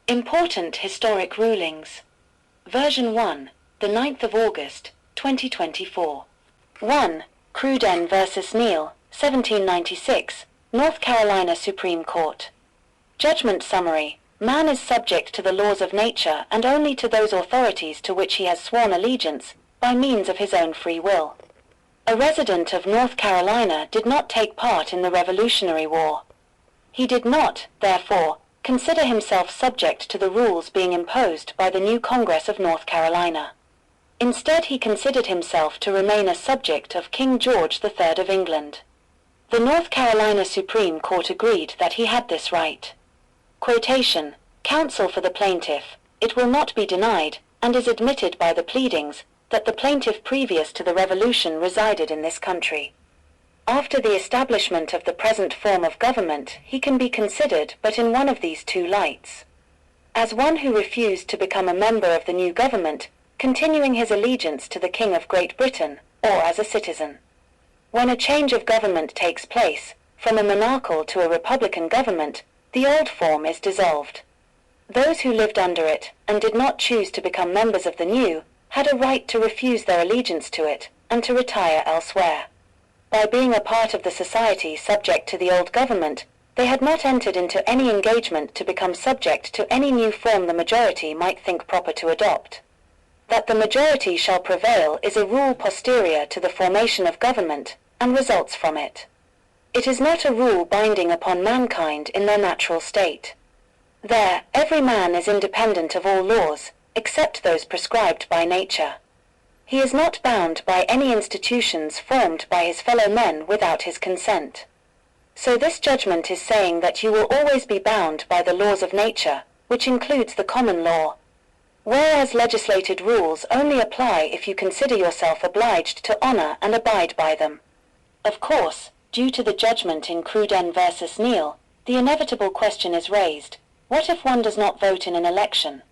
Important historic rulings. Version 1, the 9th of August, 2024. 1. Cruden vs. Neal, 1796, North Carolina Supreme Court. Judgment summary. Man is subject to the laws of nature and only to those authorities to which he has sworn allegiance, by means of his own free will. A resident of North Carolina did not take part in the Revolutionary War. He did not, therefore, consider himself subject to the rules being imposed by the new Congress of North Carolina. Instead, he considered himself to remain a subject of King George III of England. The North Carolina Supreme Court agreed that he had this right. Quotation, counsel for the plaintiff, it will not be denied, and is admitted by the pleadings, that the plaintiff previous to the Revolution resided in this country. After the establishment of the present form of government, he can be considered but in one of these two lights. As one who refused to become a member of the new government, continuing his allegiance to the King of Great Britain, or as a citizen. When a change of government takes place, from a monarchical to a republican government, the old form is dissolved. Those who lived under it, and did not choose to become members of the new, had a right to refuse their allegiance to it, and to retire elsewhere. By being a part of the society subject to the old government, they had not entered into any engagement to become subject to any new form the majority might think proper to adopt. That the majority shall prevail is a rule posterior to the formation of government, and results from it. It is not a rule binding upon mankind in their natural state. There, every man is independent of all laws, except those prescribed by nature. He is not bound by any institutions formed by his fellow men without his consent. So this judgment is saying that you will always be bound by the laws of nature, which includes the common law, whereas legislated rules only apply if you consider yourself obliged to honor and abide by them. Of course, due to the judgment in Cruden vs. Neal, the inevitable question is raised, what if one does not vote in an election?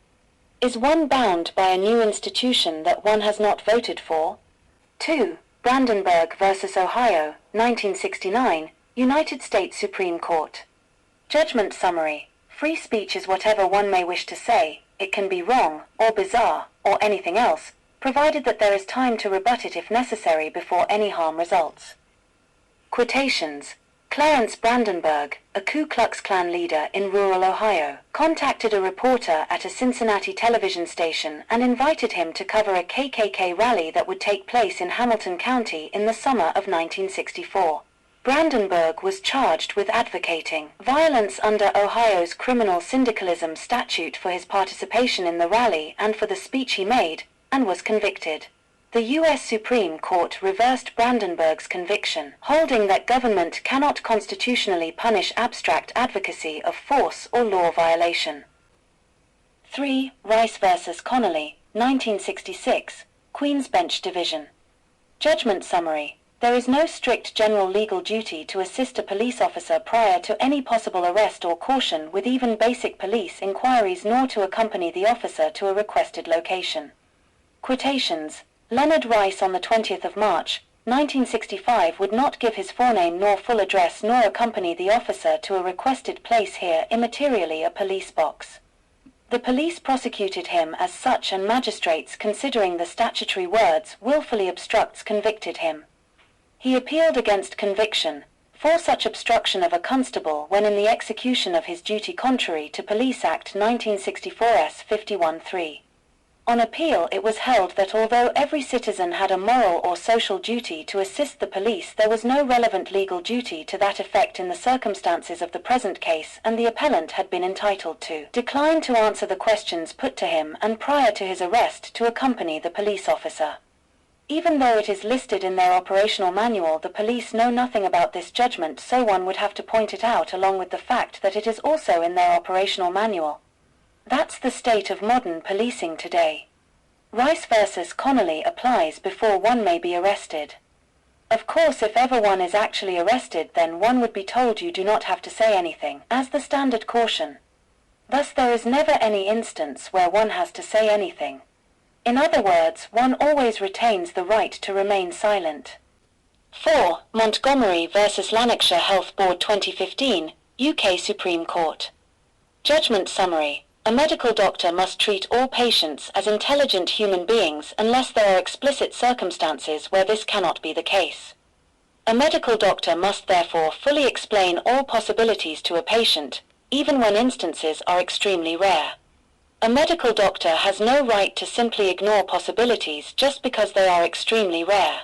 Is one bound by a new institution that one has not voted for? 2. Brandenburg vs. Ohio, 1969, United States Supreme Court. Judgment summary. Free speech is whatever one may wish to say. It can be wrong, or bizarre, or anything else, provided that there is time to rebut it if necessary before any harm results. Quotations. Clarence Brandenburg, a Ku Klux Klan leader in rural Ohio, contacted a reporter at a Cincinnati television station and invited him to cover a KKK rally that would take place in Hamilton County in the summer of 1964. Brandenburg was charged with advocating violence under Ohio's criminal syndicalism statute for his participation in the rally and for the speech he made, and was convicted. The U.S. Supreme Court reversed Brandenburg's conviction, holding that government cannot constitutionally punish abstract advocacy of force or law violation. 3. Rice vs. Connolly, 1966, Queen's Bench Division. Judgment summary. There is no strict general legal duty to assist a police officer prior to any possible arrest or caution with even basic police inquiries, nor to accompany the officer to a requested location. Quotations. Leonard Rice on the 20th of March, 1965 would not give his forename nor full address nor accompany the officer to a requested place, here immaterially a police box. The police prosecuted him as such, and magistrates, considering the statutory words willfully obstructs, convicted him. He appealed against conviction for such obstruction of a constable when in the execution of his duty contrary to Police Act 1964 S. 51-3. On appeal, it was held that although every citizen had a moral or social duty to assist the police, there was no relevant legal duty to that effect in the circumstances of the present case, and the appellant had been entitled to decline to answer the questions put to him and prior to his arrest to accompany the police officer. Even though it is listed in their operational manual, the police know nothing about this judgment, so one would have to point it out along with the fact that it is also in their operational manual. That's the state of modern policing today. Rice vs. Connolly applies before one may be arrested. Of course, if ever one is actually arrested, then one would be told you do not have to say anything, as the standard caution. Thus there is never any instance where one has to say anything. In other words, one always retains the right to remain silent. 4. Montgomery vs. Lanarkshire Health Board 2015, UK Supreme Court. Judgment summary. A medical doctor must treat all patients as intelligent human beings unless there are explicit circumstances where this cannot be the case. A medical doctor must therefore fully explain all possibilities to a patient, even when instances are extremely rare. A medical doctor has no right to simply ignore possibilities just because they are extremely rare.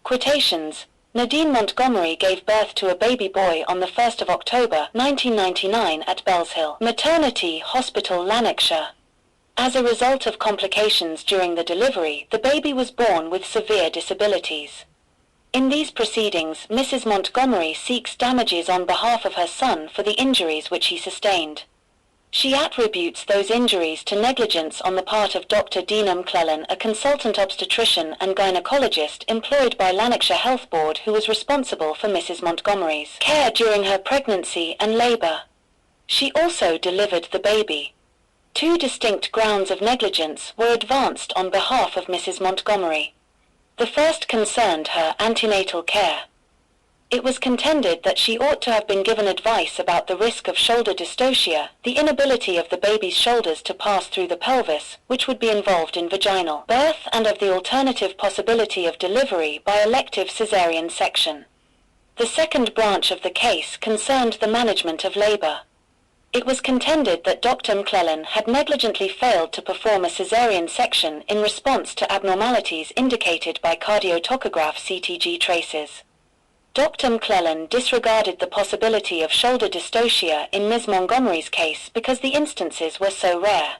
Quotations. Nadine Montgomery gave birth to a baby boy on the 1st of October 1999 at Bellshill Maternity Hospital, Lanarkshire. As a result of complications during the delivery, the baby was born with severe disabilities. In these proceedings, Mrs. Montgomery seeks damages on behalf of her son for the injuries which he sustained. She attributes those injuries to negligence on the part of Dr. Dean McClellan, a consultant obstetrician and gynecologist employed by Lanarkshire Health Board, who was responsible for Mrs. Montgomery's care during her pregnancy and labor. She also delivered the baby. Two distinct grounds of negligence were advanced on behalf of Mrs. Montgomery. The first concerned her antenatal care. It was contended that she ought to have been given advice about the risk of shoulder dystocia, the inability of the baby's shoulders to pass through the pelvis, which would be involved in vaginal birth, and of the alternative possibility of delivery by elective caesarean section. The second branch of the case concerned the management of labor. It was contended that Dr. McClellan had negligently failed to perform a caesarean section in response to abnormalities indicated by cardiotocograph CTG traces. Dr. McClellan disregarded the possibility of shoulder dystocia in Ms. Montgomery's case because the instances were so rare.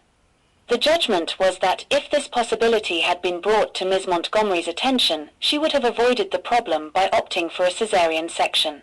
The judgment was that if this possibility had been brought to Ms. Montgomery's attention, she would have avoided the problem by opting for a caesarean section.